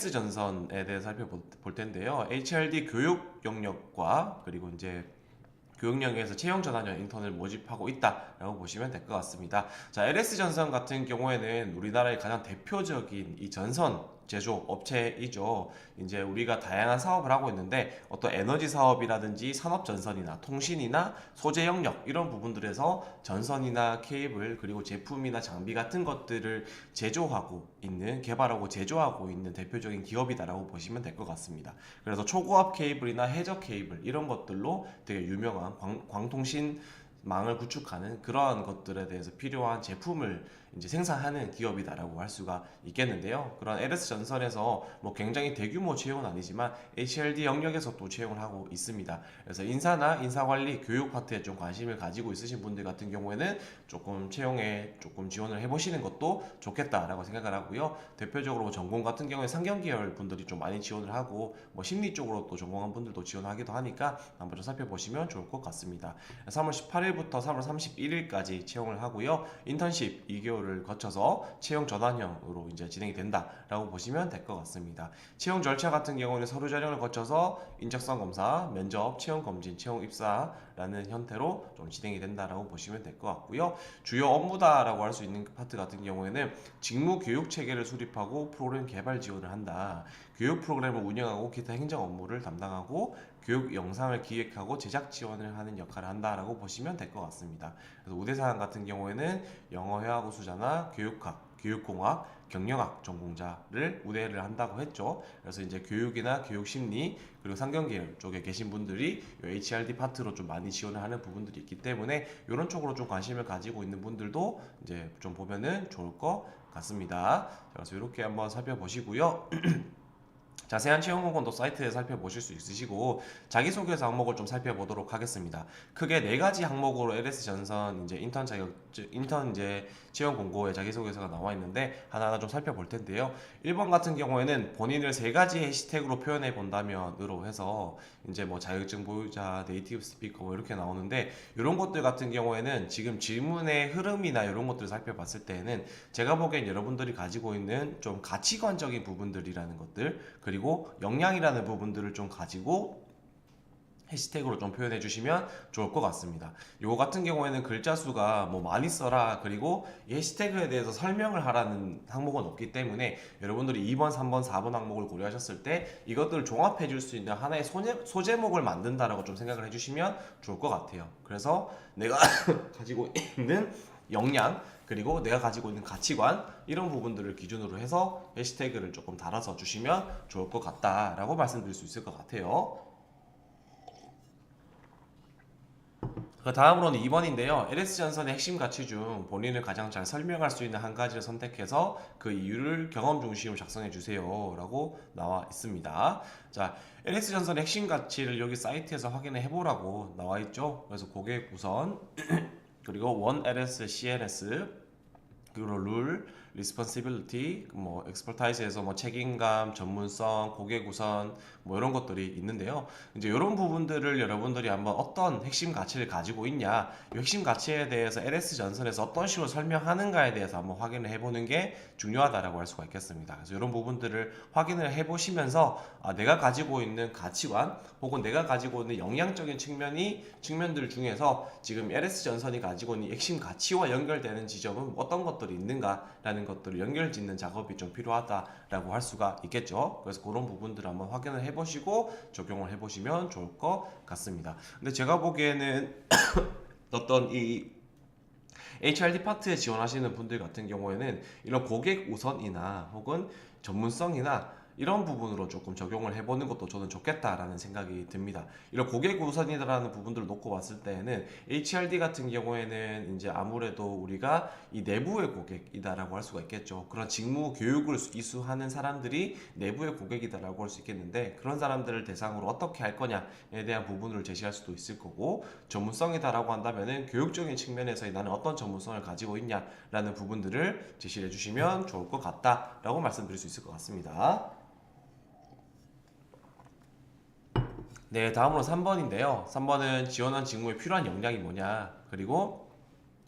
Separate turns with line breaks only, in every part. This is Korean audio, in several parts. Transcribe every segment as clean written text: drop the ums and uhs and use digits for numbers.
LS 전선에 대해서 살펴볼 텐데요. HRD 교육 영역과 그리고 이제 교육 영역에서 채용 전환형 인턴을 모집하고 있다라고 보시면 될 것 같습니다. 자, LS 전선 같은 경우에는 우리나라의 가장 대표적인 이 전선 제조 업체이죠. 이제 우리가 다양한 사업을 하고 있는데 어떤 에너지 사업이라든지 산업 전선이나 통신이나 소재 영역 이런 부분들에서 전선이나 케이블 그리고 제품이나 장비 같은 것들을 제조하고 있는 개발하고 제조하고 있는 대표적인 기업이다라고 보시면 될 것 같습니다. 그래서 초고압 케이블이나 해저 케이블 이런 것들로 되게 유명한 광통신 망을 구축하는 그러한 것들에 대해서 필요한 제품을 이제 생산하는 기업이다라고 할 수가 있겠는데요. 그런 LS 전선에서 뭐 굉장히 대규모 채용은 아니지만 HRD 영역에서 또 채용을 하고 있습니다. 그래서 인사나 인사관리, 교육 파트에 좀 관심을 가지고 있으신 분들 같은 경우에는 조금 채용에 조금 지원을 해보시는 것도 좋겠다라고 생각을 하고요. 대표적으로 전공 같은 경우에 상경 계열 분들이 좀 많이 지원을 하고 뭐 심리 쪽으로 또 전공한 분들도 지원하기도 하니까 한번 좀 살펴보시면 좋을 것 같습니다. 3월 18일부터 3월 31일까지 채용을 하고요. 인턴십 2개월을 거쳐서 채용 전환형으로 이제 진행이 된다라고 보시면 될 것 같습니다. 채용 절차 같은 경우는 서류 전형을 거쳐서 인적성 검사, 면접, 채용 검진, 채용 입사라는 형태로 좀 진행이 된다라고 보시면 될 것 같고요. 주요 업무다라고 할 수 있는 파트 같은 경우에는 직무 교육 체계를 수립하고 프로그램 개발 지원을 한다. 교육 프로그램을 운영하고 기타 행정 업무를 담당하고 교육 영상을 기획하고 제작 지원을 하는 역할을 한다라고 보시면 될 것 같습니다. 그래서 우대사항 같은 경우에는 영어 회화 우수자나 교육학, 교육공학, 경영학 전공자를 우대를 한다고 했죠. 그래서 이제 교육이나 교육심리 그리고 상경계열 쪽에 계신 분들이 HRD 파트로 좀 많이 지원을 하는 부분들이 있기 때문에 이런 쪽으로 좀 관심을 가지고 있는 분들도 이제 좀 보면은 좋을 것 같습니다. 그래서 이렇게 한번 살펴보시고요. 자세한 채용 공고도 사이트에 살펴보실 수 있으시고 자기소개서 항목을 좀 살펴보도록 하겠습니다. 크게 네 가지 항목으로 LS 전선 이제 인턴 이제 채용 공고에 자기소개서가 나와 있는데 하나하나 좀 살펴볼 텐데요. 1번 같은 경우에는 본인을 세 가지 해시태그로 표현해 본다면으로 해서 이제 뭐 자격증 보유자, 네이티브 스피커 뭐 이렇게 나오는데 이런 것들 같은 경우에는 지금 질문의 흐름이나 이런 것들을 살펴봤을 때에는 제가 보기엔 여러분들이 가지고 있는 좀 가치관적인 부분들이라는 것들 그리고 역량이라는 부분들을 좀 가지고 해시태그로 좀 표현해 주시면 좋을 것 같습니다. 요거 같은 경우에는 글자 수가 뭐 많이 써라 그리고 이 해시태그에 대해서 설명을 하라는 항목은 없기 때문에 여러분들이 2번, 3번, 4번 항목을 고려하셨을 때 이것들을 종합해 줄 수 있는 하나의 소제목을 만든다라고 좀 생각을 해 주시면 좋을 것 같아요. 그래서 내가 가지고 있는 역량 그리고 내가 가지고 있는 가치관 이런 부분들을 기준으로 해서 해시태그를 조금 달아서 주시면 좋을 것 같다라고 말씀드릴 수 있을 것 같아요. 그 다음으로는 2번인데요. LS 전선의 핵심 가치 중 본인을 가장 잘 설명할 수 있는 한 가지를 선택해서 그 이유를 경험 중심으로 작성해 주세요 라고 나와 있습니다. 자, LS 전선의 핵심 가치를 여기 사이트에서 확인해 보라고 나와 있죠. 그래서 고객 우선 그리고 원 LS, CLS 그리고 룰, responsibility, 뭐 expertise에서 뭐 책임감, 전문성, 고객 우선 뭐 이런 것들이 있는데요. 이제 이런 부분들을 여러분들이 한번 어떤 핵심 가치를 가지고 있냐, 이 핵심 가치에 대해서 LS 전선에서 어떤 식으로 설명하는가에 대해서 한번 확인을 해보는 게 중요하다라고 할 수가 있겠습니다. 그래서 이런 부분들을 확인을 해보시면서 내가 가지고 있는 가치관 혹은 내가 가지고 있는 역량적인 측면들 중에서 지금 LS 전선이 가지고 있는 핵심 가치와 연결되는 지점은 어떤 것들이 있는가라는 것들을 연결짓는 작업이 좀 필요하다라고 할 수가 있겠죠. 그래서 그런 부분들을 한번 확인을 해보시고 적용을 해보시면 좋을 것 같습니다. 근데 제가 보기에는 어떤 이 HRD 파트에 지원하시는 분들 같은 경우에는 이런 고객 우선이나 혹은 전문성이나 이런 부분으로 조금 적용을 해보는 것도 저는 좋겠다라는 생각이 듭니다. 이런 고객 우선이라는 부분들을 놓고 봤을 때에는 HRD 같은 경우에는 이제 아무래도 우리가 이 내부의 고객이다라고 할 수가 있겠죠. 그런 직무 교육을 이수하는 사람들이 내부의 고객이다라고 할 수 있겠는데 그런 사람들을 대상으로 어떻게 할 거냐에 대한 부분을 제시할 수도 있을 거고 전문성이다라고 한다면은 교육적인 측면에서 나는 어떤 전문성을 가지고 있냐라는 부분들을 제시해 주시면 좋을 것 같다라고 말씀드릴 수 있을 것 같습니다. 네, 다음으로 3번인데요. 3번은 지원한 직무에 필요한 역량이 뭐냐, 그리고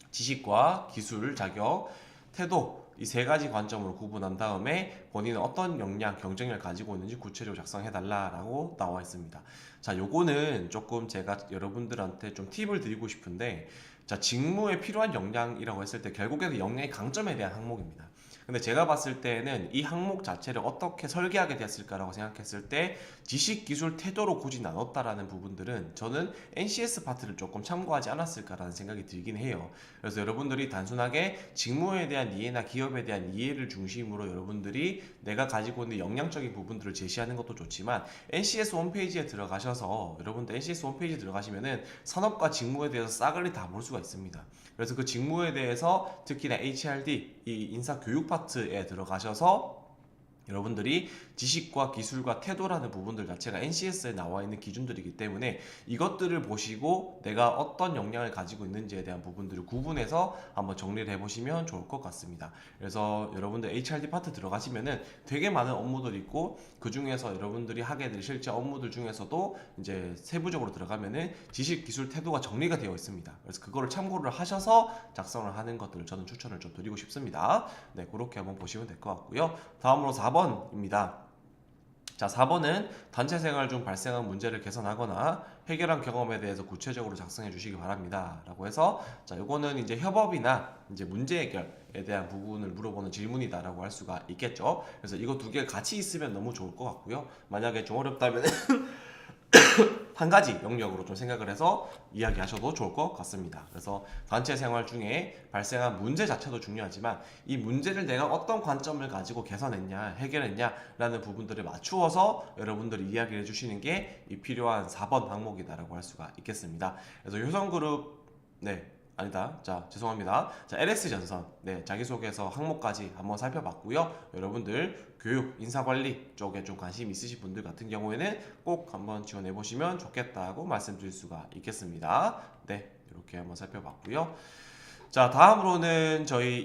지식과 기술, 자격, 태도 이 세 가지 관점으로 구분한 다음에 본인은 어떤 역량, 경쟁력을 가지고 있는지 구체적으로 작성해달라라고 나와 있습니다. 자, 요거는 조금 제가 여러분들한테 좀 팁을 드리고 싶은데, 자, 직무에 필요한 역량이라고 했을 때 결국에는 역량의 강점에 대한 항목입니다. 근데 제가 봤을 때는 이 항목 자체를 어떻게 설계하게 됐을까라고 생각했을 때 지식, 기술, 태도로 굳이 나눴다라는 부분들은 저는 NCS 파트를 조금 참고하지 않았을까라는 생각이 들긴 해요. 그래서 여러분들이 단순하게 직무에 대한 이해나 기업에 대한 이해를 중심으로 여러분들이 내가 가지고 있는 역량적인 부분들을 제시하는 것도 좋지만 NCS 홈페이지에 들어가셔서 여러분들 NCS 홈페이지에 들어가시면은 산업과 직무에 대해서 싸그리 다 볼 수가 있습니다. 그래서 그 직무에 대해서 특히나 HRD, 이 인사 교육 파트에 들어가셔서 여러분들이 지식과 기술과 태도라는 부분들 자체가 NCS에 나와 있는 기준들이기 때문에 이것들을 보시고 내가 어떤 역량을 가지고 있는지에 대한 부분들을 구분해서 한번 정리를 해보시면 좋을 것 같습니다. 그래서 여러분들 HRD 파트 들어가시면은 되게 많은 업무들이 있고 그 중에서 여러분들이 하게 될 실제 업무들 중에서도 이제 세부적으로 들어가면은 지식, 기술, 태도가 정리가 되어 있습니다. 그래서 그거를 참고를 하셔서 작성을 하는 것들을 저는 추천을 좀 드리고 싶습니다. 네, 그렇게 한번 보시면 될 것 같고요. 다음으로 4번입니다. 자, 4번은 단체 생활 중 발생한 문제를 개선하거나 해결한 경험에 대해서 구체적으로 작성해 주시기 바랍니다. 라고 해서, 자, 요거는 이제 협업이나 이제 문제 해결에 대한 부분을 물어보는 질문이다라고 할 수가 있겠죠. 그래서 이거 두 개 같이 있으면 너무 좋을 것 같고요. 만약에 좀 어렵다면 한 가지 영역으로 좀 생각을 해서 이야기하셔도 좋을 것 같습니다. 그래서 단체 생활 중에 발생한 문제 자체도 중요하지만 이 문제를 내가 어떤 관점을 가지고 개선했냐, 해결했냐 라는 부분들을 맞추어서 여러분들이 이야기를 해주시는 게 이 필요한 4번 항목이다라고 할 수가 있겠습니다. 그래서 효성그룹, 네, 아니다. 자, 죄송합니다. 자, LS전선. 네, 자기소개서 항목까지 한번 살펴봤고요. 여러분들 교육, 인사관리 쪽에 좀 관심 있으신 분들 같은 경우에는 꼭 한번 지원해 보시면 좋겠다고 말씀드릴 수가 있겠습니다. 네, 이렇게 한번 살펴봤고요. 자, 다음으로는 저희